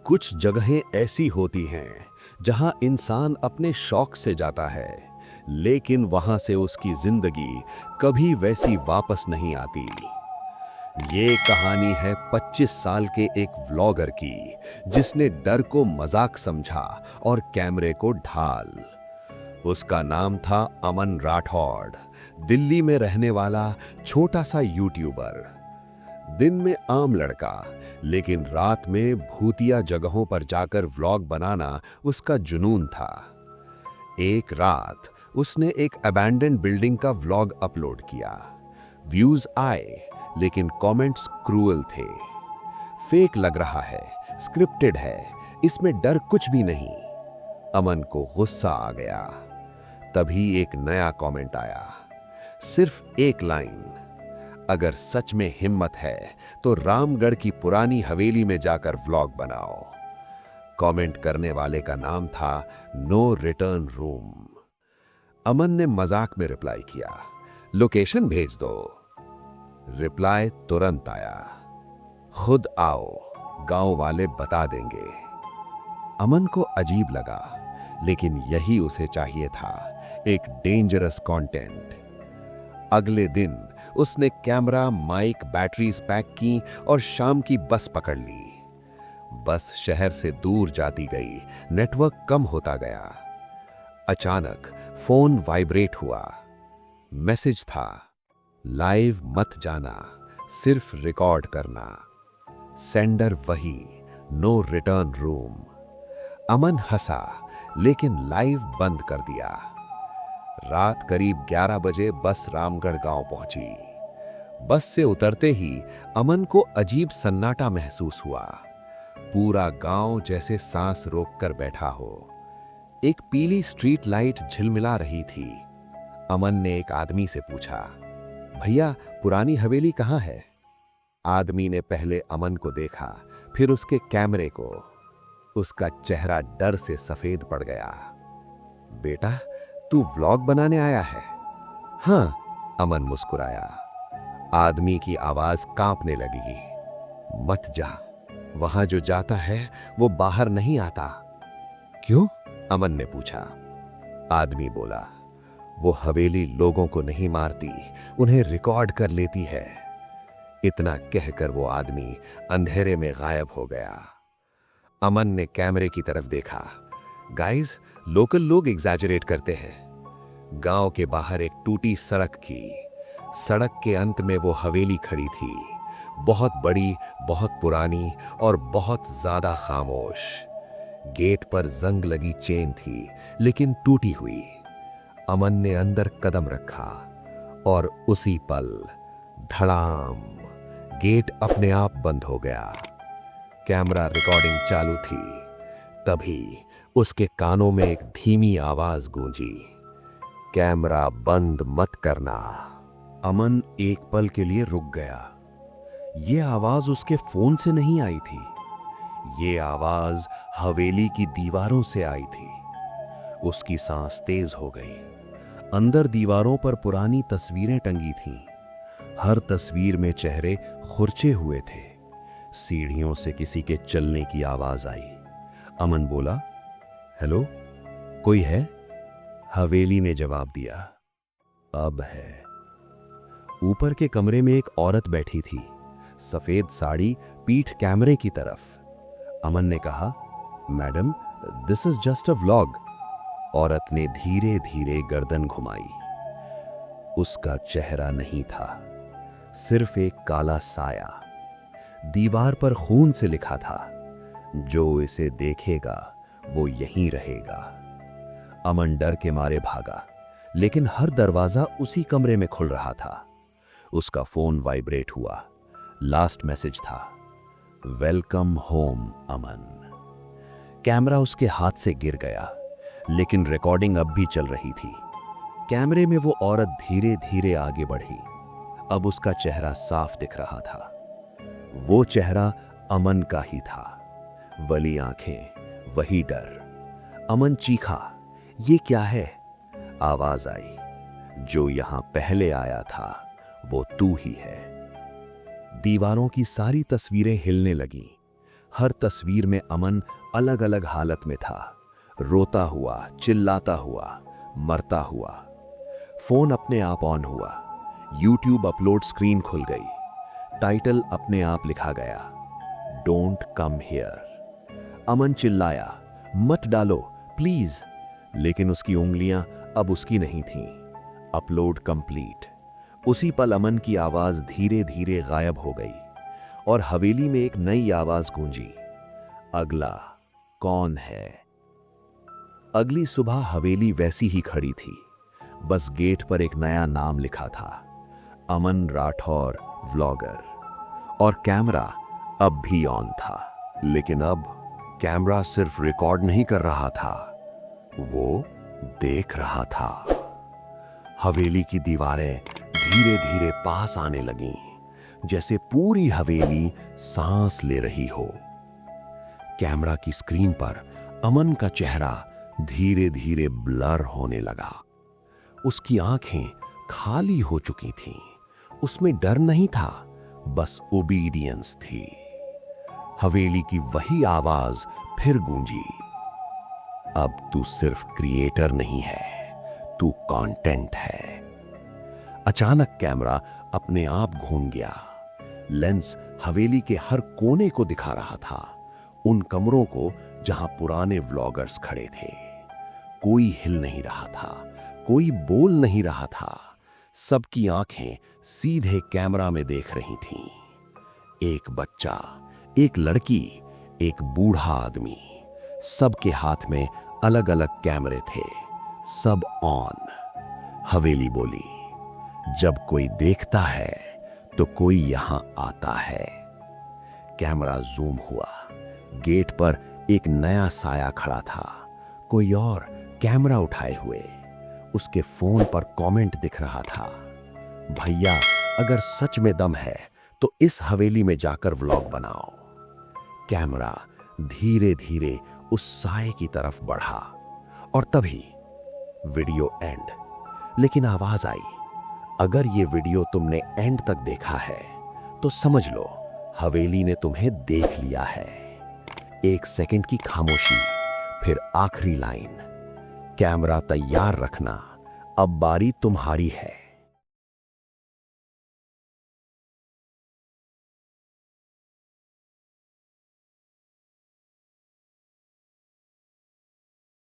कुछ जगहें ऐसी होती हैं जहां इंसान अपने शौक से जाता है, लेकिन वहां से उसकी जिंदगी कभी वैसी वापस नहीं आती। ये कहानी है 25 साल के एक व्लॉगर की, जिसने डर को मजाक समझा और कैमरे को ढाल। उसका नाम था अमन राठौड़, दिल्ली में रहने वाला छोटा सा यूट्यूबर। दिन में आम लड़का, लेकिन रात में भूतिया जगहों पर जाकर व्लॉग बनाना उसका जुनून था। एक रात उसने एक अबैंडन्ड बिल्डिंग का व्लॉग अपलोड किया। व्यूज आए, लेकिन कमेंट्स क्रूअल थे। फेक लग रहा है, स्क्रिप्टेड है, इसमें डर कुछ भी नहीं। अमन को गुस्सा आ गया। तभी एक नया कमेंट आया, सिर्फ एक लाइन, अगर सच में हिम्मत है तो रामगढ़ की पुरानी हवेली में जाकर व्लॉग बनाओ। कमेंट करने वाले का नाम था नो रिटर्न रूम। अमन ने मजाक में रिप्लाई किया, लोकेशन भेज दो। रिप्लाई तुरंत आया, खुद आओ, गांव वाले बता देंगे। अमन को अजीब लगा, लेकिन यही उसे चाहिए था, एक डेंजरस कंटेंट। अगले दिन उसने कैमरा, माइक, बैटरीज पैक की और शाम की बस पकड़ ली। बस शहर से दूर जाती गई, नेटवर्क कम होता गया। अचानक फोन वाइब्रेट हुआ। मैसेज था, लाइव मत जाना, सिर्फ रिकॉर्ड करना। सेंडर वही, नो रिटर्न रूम। अमन हंसा, लेकिन लाइव बंद कर दिया। रात करीब 11 बजे बस रामगढ़ गांव पहुंची। बस से उतरते ही अमन को अजीब सन्नाटा महसूस हुआ। पूरा गांव जैसे सांस रोककर बैठा हो। एक पीली स्ट्रीट लाइट झिलमिला रही थी। अमन ने एक आदमी से पूछा, भैया पुरानी हवेली कहाँ है? आदमी ने पहले अमन को देखा, फिर उसके कैमरे को। उसका चेहरा डर से सफेद पड़ गया। बेटा, तू व्लॉग बनाने आया है? हाँ, अमन मुस्कुराया। आदमी की आवाज कांपने लगी, मत जा, वहां जो जाता है वो बाहर नहीं आता। क्यों? अमन ने पूछा। आदमी बोला, वो हवेली लोगों को नहीं मारती, उन्हें रिकॉर्ड कर लेती है। इतना कहकर वो आदमी अंधेरे में गायब हो गया। अमन ने कैमरे की तरफ देखा। गाइस, लोकल लोग एग्जैजरेट करते हैं। गांव के बाहर एक टूटी सड़क थी। सड़क के अंत में वो हवेली खड़ी थी, बहुत बड़ी, बहुत पुरानी और बहुत ज्यादा खामोश। गेट पर जंग लगी चेन थी, लेकिन टूटी हुई। अमन ने अंदर कदम रखा और उसी पल धड़ाम, गेट अपने आप बंद हो गया। कैमरा रिकॉर्डिंग चालू थी। तभी उसके कानों में एक धीमी आवाज गूंजी, कैमरा बंद मत करना। अमन एक पल के लिए रुक गया। ये आवाज उसके फोन से नहीं आई थी, ये आवाज हवेली की दीवारों से आई थी। उसकी सांस तेज हो गई। अंदर दीवारों पर पुरानी तस्वीरें टंगी थीं। हर तस्वीर में चेहरे खुरचे हुए थे। सीढ़ियों से किसी के चलने की आवाज आई। अमन बोला, हेलो, कोई है? हवेली ने जवाब दिया, अब है। ऊपर के कमरे में एक औरत बैठी थी, सफेद साड़ी, पीठ कैमरे की तरफ। अमन ने कहा, madam, this is just a vlog. औरत ने धीरे धीरे गर्दन घुमाई। उसका चेहरा नहीं था, सिर्फ एक काला साया। दीवार पर खून से लिखा था, जो इसे देखेगा वो यहीं रहेगा। अमन डर के मारे भागा, लेकिन हर दरवाजा उसी कमरे में खुल रहा था। उसका फोन वाइब्रेट हुआ। लास्ट मैसेज था, वेलकम होम अमन। कैमरा उसके हाथ से गिर गया, लेकिन रिकॉर्डिंग अब भी चल रही थी। कैमरे में वो औरत धीरे धीरे आगे बढ़ी। अब उसका चेहरा साफ दिख रहा था। वो चेहरा अमन का ही था। वली आंखें, वही डर। अमन चीखा, ये क्या है? आवाज आई, जो यहां पहले आया था वो तू ही है। दीवारों की सारी तस्वीरें हिलने लगीं। हर तस्वीर में अमन अलग अलग हालत में था, रोता हुआ, चिल्लाता हुआ, मरता हुआ। फोन अपने आप ऑन हुआ, यूट्यूब अपलोड स्क्रीन खुल गई, टाइटल अपने आप लिखा गया, डोंट कम हियर। अमन चिल्लाया, मत डालो प्लीज, लेकिन उसकी उंगलियां अब उसकी नहीं थीं। Upload complete. उसी पल अमन की आवाज धीरे धीरे गायब हो गई और हवेली में एक नई आवाज गूंजी, अगला कौन है? अगली सुबह हवेली वैसी ही खड़ी थी, बस गेट पर एक नया नाम लिखा था, अमन राठौर व्लॉगर, और कैमरा अब भी ऑन था। लेकिन अब कैमरा सिर्फ रिकॉर्ड नहीं कर रहा था, वो देख रहा था। हवेली की दीवारें धीरे धीरे पास आने लगीं, जैसे पूरी हवेली सांस ले रही हो। कैमरा की स्क्रीन पर अमन का चेहरा धीरे धीरे ब्लर होने लगा। उसकी आंखें खाली हो चुकी थीं। उसमें डर नहीं था, बस ओबीडियंस थी। हवेली की वही आवाज फिर गूंजी, अब तू सिर्फ क्रिएटर नहीं है, तू कंटेंट है। अचानक कैमरा अपने आप घूम गया। लेंस हवेली के हर कोने को दिखा रहा था, उन कमरों को जहां पुराने व्लॉगर्स खड़े थे। कोई हिल नहीं रहा था, कोई बोल नहीं रहा था, सबकी आंखें सीधे कैमरा में देख रही थीं। एक बच्चा, एक लड़की, एक बूढ़ा आदमी, सबके हाथ में अलग अलग कैमरे थे, सब ऑन। हवेली बोली, जब कोई देखता है तो कोई यहां आता है। कैमरा जूम हुआ, गेट पर एक नया साया खड़ा था, कोई और कैमरा उठाए हुए। उसके फोन पर कमेंट दिख रहा था, भैया अगर सच में दम है तो इस हवेली में जाकर व्लॉग बनाओ। कैमरा धीरे धीरे उस साए की तरफ बढ़ा और तभी वीडियो एंड। लेकिन आवाज आई, अगर ये वीडियो तुमने एंड तक देखा है तो समझ लो हवेली ने तुम्हें देख लिया है। 1 सेकंड की खामोशी, फिर आखिरी लाइन, कैमरा तैयार रखना, अब बारी तुम्हारी है।